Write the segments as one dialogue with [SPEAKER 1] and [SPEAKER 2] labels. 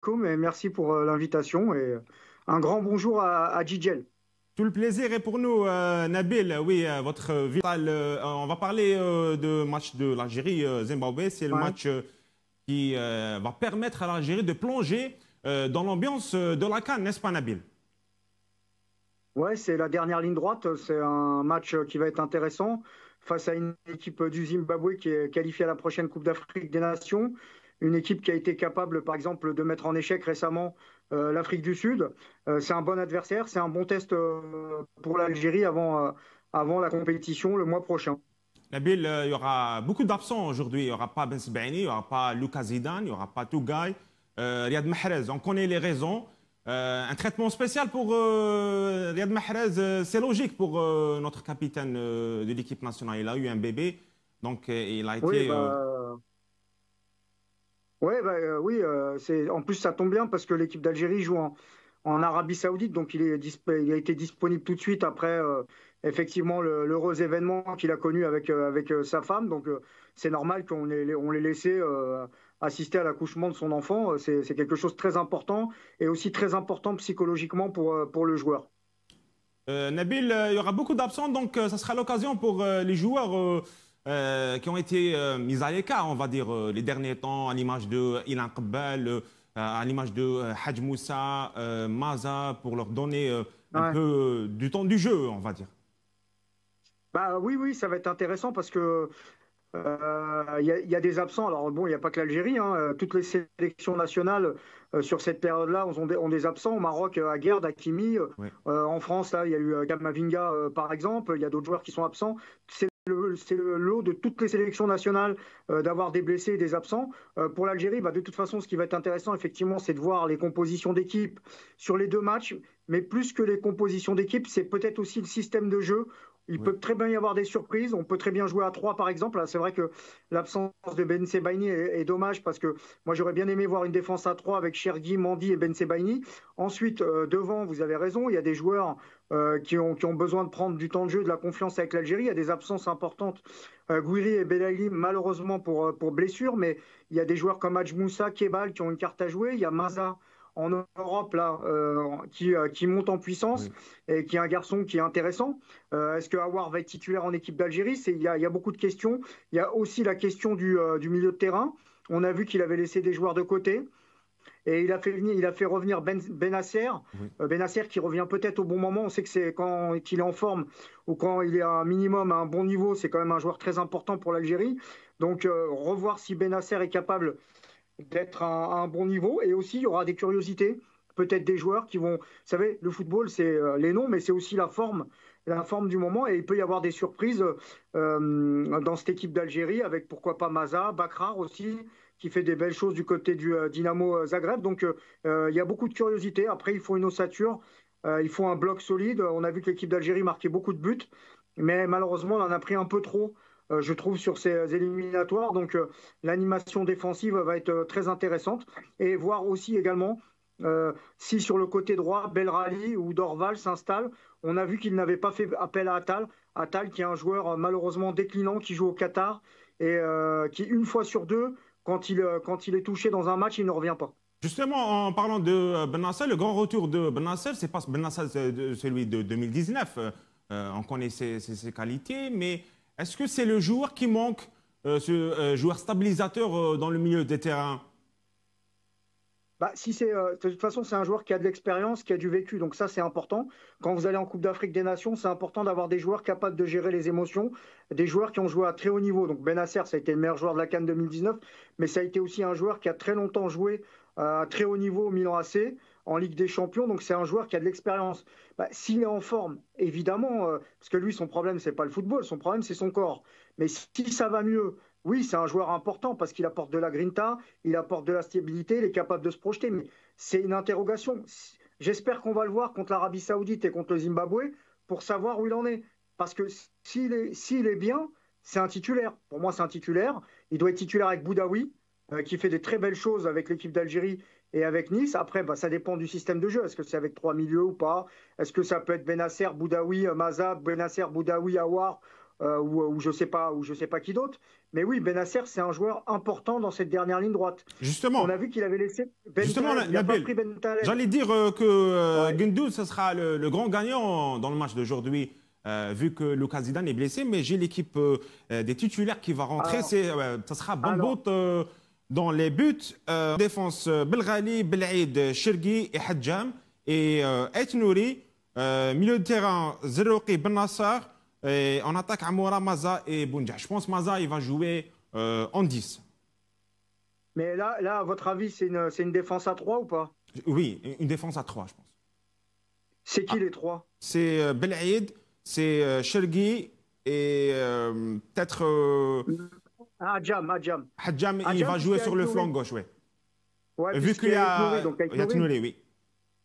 [SPEAKER 1] alaikum et merci pour l'invitation et un grand bonjour à Gigel.
[SPEAKER 2] Tout le plaisir est pour nous, Nabil. Oui, votre vital. On va parler de match de l'Algérie Zimbabwe. C'est le
[SPEAKER 1] Ouais,
[SPEAKER 2] match qui va permettre à l'Algérie de plonger dans l'ambiance de la CAN, n'est-ce pas, Nabil?
[SPEAKER 1] ouais, c'est la dernière ligne droite. C'est un match qui va être intéressant face à une équipe du Zimbabwe qui est qualifiée à la prochaine Coupe d'Afrique des Nations. Une équipe qui a été capable, par exemple, de mettre en échec récemment l'Afrique du Sud. C'est un bon adversaire, c'est un bon test pour l'Algérie avant la compétition le mois prochain.
[SPEAKER 2] Nabil, il y aura beaucoup d'absents aujourd'hui. Il n'y aura pas Ben Sebaini, il n'y aura pas Lucas Zidane, il n'y aura pas Tougaï, Riyad Mahrez. On connaît les raisons. Un traitement spécial pour Riyad Mahrez, c'est logique pour notre capitaine de l'équipe nationale. Il a eu un bébé, donc il a
[SPEAKER 1] Oui,
[SPEAKER 2] été.
[SPEAKER 1] oui, en plus ça tombe bien parce que l'équipe d'Algérie joue en Arabie Saoudite, donc il a été disponible tout de suite après effectivement l'heureux événement qu'il a connu avec sa femme. Donc c'est normal on l'ait laissé assister à l'accouchement de son enfant. C'est quelque chose de très important et aussi très important psychologiquement pour le joueur.
[SPEAKER 2] Nabil, il y aura beaucoup d'absents, donc ça sera l'occasion pour les joueurs qui ont été mis à l'écart, on va dire, les derniers temps, à l'image de Ilan Qabbal, à l'image de Hadj Moussa, Maza, pour leur donner un
[SPEAKER 1] Ouais.
[SPEAKER 2] peu du temps du jeu, on va dire.
[SPEAKER 1] Bah oui, oui, ça va être intéressant parce que il y a des absents. Alors bon, il n'y a pas que l'Algérie, hein. Toutes les sélections nationales sur cette période-là ont des absents. Au Maroc, Aguerd, Hakimi.
[SPEAKER 2] Oui.
[SPEAKER 1] En France, là, il y a eu Kamavinga, par exemple. Il y a d'autres joueurs qui sont absents. C'est le lot de toutes les sélections nationales d'avoir des blessés et des absents. Pour l'Algérie, bah, de toute façon, ce qui va être intéressant, effectivement, c'est de voir les compositions d'équipe sur les deux matchs. Mais plus que les compositions d'équipe, c'est peut-être aussi le système de jeu. Il
[SPEAKER 2] Oui.
[SPEAKER 1] peut très bien y avoir des surprises. On peut très bien jouer à 3, par exemple. C'est vrai que l'absence de Ben Sebaini est dommage parce que moi, j'aurais bien aimé voir une défense à 3 avec Chergui, Mandi et Ben Sebaini. Ensuite, devant, vous avez raison, il y a des joueurs qui ont besoin de prendre du temps de jeu, de la confiance avec l'Algérie. Il y a des absences importantes. Gouiri et Belaïli, malheureusement pour blessure, mais il y a des joueurs comme Hadj Moussa, Kebal qui ont une carte à jouer. Il y a Maza en Europe là, qui monte en puissance
[SPEAKER 2] Oui.
[SPEAKER 1] et qui est un garçon qui est intéressant. Est-ce que Aouar va être titulaire en équipe d'Algérie? Il y a beaucoup de questions. Il y a aussi la question du milieu de terrain. On a vu qu'il avait laissé des joueurs de côté. Et il a fait revenir Benasser.
[SPEAKER 2] Oui.
[SPEAKER 1] Benasser qui revient peut-être au bon moment. On sait que c'est quand il est en forme ou quand il est à un minimum, à un bon niveau, c'est quand même un joueur très important pour l'Algérie. Donc revoir si Benasser est capable d'être à un bon niveau. Et aussi, il y aura des curiosités, peut-être des joueurs qui vont. Vous savez, le football, c'est les noms, mais c'est aussi la forme du moment. Et il peut y avoir des surprises dans cette équipe d'Algérie, avec pourquoi pas Maza, Bakrar aussi, qui fait des belles choses du côté du Dynamo Zagreb. Donc, il y a beaucoup de curiosités. Après, il faut une ossature. Il faut un bloc solide. On a vu que l'équipe d'Algérie marquait beaucoup de buts, mais malheureusement, on en a pris un peu trop, je trouve, sur ces éliminatoires. Donc, l'animation défensive va être très intéressante. Et voir aussi également si sur le côté droit, Belrali ou Dorval s'installe. On a vu qu'il n'avait pas fait appel à Attal. Attal, qui est un joueur malheureusement déclinant, qui joue au Qatar et qui, une fois sur deux, quand il est touché dans un match, il ne revient pas.
[SPEAKER 2] Justement, en parlant de Bennacer, le grand retour de Bennacer, c'est pas Bennacer, celui de 2019. On connaît ses qualités, mais est-ce que c'est le joueur qui manque, ce joueur stabilisateur dans le milieu des terrains?
[SPEAKER 1] Bah, si c'est, de toute façon, c'est un joueur qui a de l'expérience, qui a du vécu, donc ça c'est important. Quand vous allez en Coupe d'Afrique des Nations, c'est important d'avoir des joueurs capables de gérer les émotions, des joueurs qui ont joué à très haut niveau. Donc Bennacer, ça a été le meilleur joueur de la CAN 2019, mais ça a été aussi un joueur qui a très longtemps joué à très haut niveau au Milan AC, en Ligue des Champions, donc c'est un joueur qui a de l'expérience. Bah, s'il est en forme, évidemment, parce que lui, son problème, c'est pas le football, son problème, c'est son corps. Mais si ça va mieux, oui, c'est un joueur important parce qu'il apporte de la grinta, il apporte de la stabilité, il est capable de se projeter, mais c'est une interrogation. J'espère qu'on va le voir contre l'Arabie Saoudite et contre le Zimbabwe pour savoir où il en est. Parce que s'il est bien, c'est un titulaire. Pour moi, c'est un titulaire. Il doit être titulaire avec Boudaoui, qui fait des très belles choses avec l'équipe d'Algérie et avec Nice. Après, bah, ça dépend du système de jeu. Est-ce que c'est avec trois milieux ou pas? Est-ce que ça peut être Benasser, Boudaoui, Mazab, Benasser, Boudaoui, Aouar ou je sais pas, qui d'autre. Mais oui, Benasser, c'est un joueur important dans cette dernière ligne droite.
[SPEAKER 2] Justement.
[SPEAKER 1] On a vu qu'il avait laissé
[SPEAKER 2] Justement,
[SPEAKER 1] il n'a pas pris Ben Taleb.
[SPEAKER 2] J'allais dire que
[SPEAKER 1] Ouais.
[SPEAKER 2] Gundouz, ce sera le grand gagnant dans le match d'aujourd'hui, vu que Lucas Zidane est blessé, mais j'ai l'équipe des titulaires qui va rentrer. Ça sera Bambout dans les buts. Défense, Belghali, Belaïd, Chergui et Hadjam. Et Ait Nouri, milieu de terrain, Zerouki, Ben Nassar. Et en attaque, Amoura, Maza et Bounja. Je pense que Maza, il va jouer en 10.
[SPEAKER 1] Mais là, à votre avis, c'est une défense à 3 ou pas?
[SPEAKER 2] Oui, une défense à 3, je pense.
[SPEAKER 1] C'est qui les 3?
[SPEAKER 2] C'est Belaïd, c'est Chergui et peut-être
[SPEAKER 1] Hadjam.
[SPEAKER 2] Hadjam, il va jouer sur le flanc gauche, oui.
[SPEAKER 1] Ouais,
[SPEAKER 2] Vu qu'il y a Ait Nouri, oui.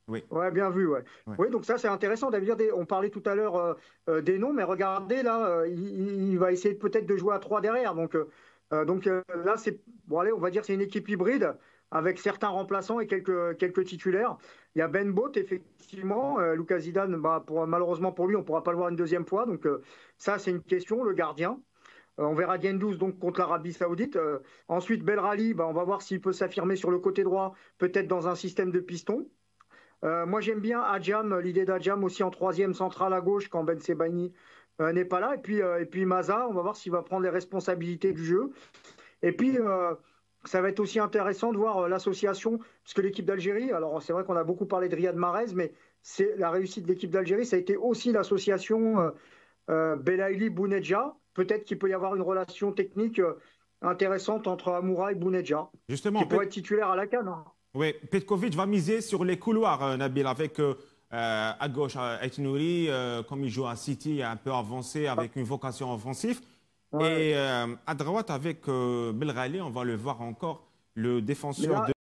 [SPEAKER 1] Oui. Ouais, bien vu, ouais. Oui, donc ça c'est intéressant. On parlait tout à l'heure des noms, mais regardez là, il va essayer peut-être de jouer à 3 derrière. Donc là, bon, allez, on va dire c'est une équipe hybride avec certains remplaçants et quelques titulaires. Il y a Ben Bolt, effectivement. Lucas Zidane, malheureusement pour lui, on ne pourra pas le voir une deuxième fois. Donc ça, c'est une question, le gardien. On verra Gendouzi donc contre l'Arabie Saoudite. Ensuite, Belghali, on va voir s'il peut s'affirmer sur le côté droit, peut-être dans un système de piston. Moi, j'aime bien Hadjam, l'idée d'Hadjam aussi en troisième centrale à gauche quand Ben Sebaini n'est pas là. Et puis Maza, on va voir s'il va prendre les responsabilités du jeu. Et puis, ça va être aussi intéressant de voir l'association, parce que l'équipe d'Algérie, alors c'est vrai qu'on a beaucoup parlé de Riyad Mahrez, mais la réussite de l'équipe d'Algérie, ça a été aussi l'association Belaïli Bounedja. Peut-être qu'il peut y avoir une relation technique intéressante entre Amoura et Bounedja,
[SPEAKER 2] Justement,
[SPEAKER 1] qui pourrait être titulaire à la CAN. Hein.
[SPEAKER 2] Oui, Petkovic va miser sur les couloirs, Nabil, avec à gauche Ait Nouri, comme il joue à City, un peu avancé, avec une vocation offensive. Ouais. Et à droite, avec Belghali, on va le voir encore, le défenseur de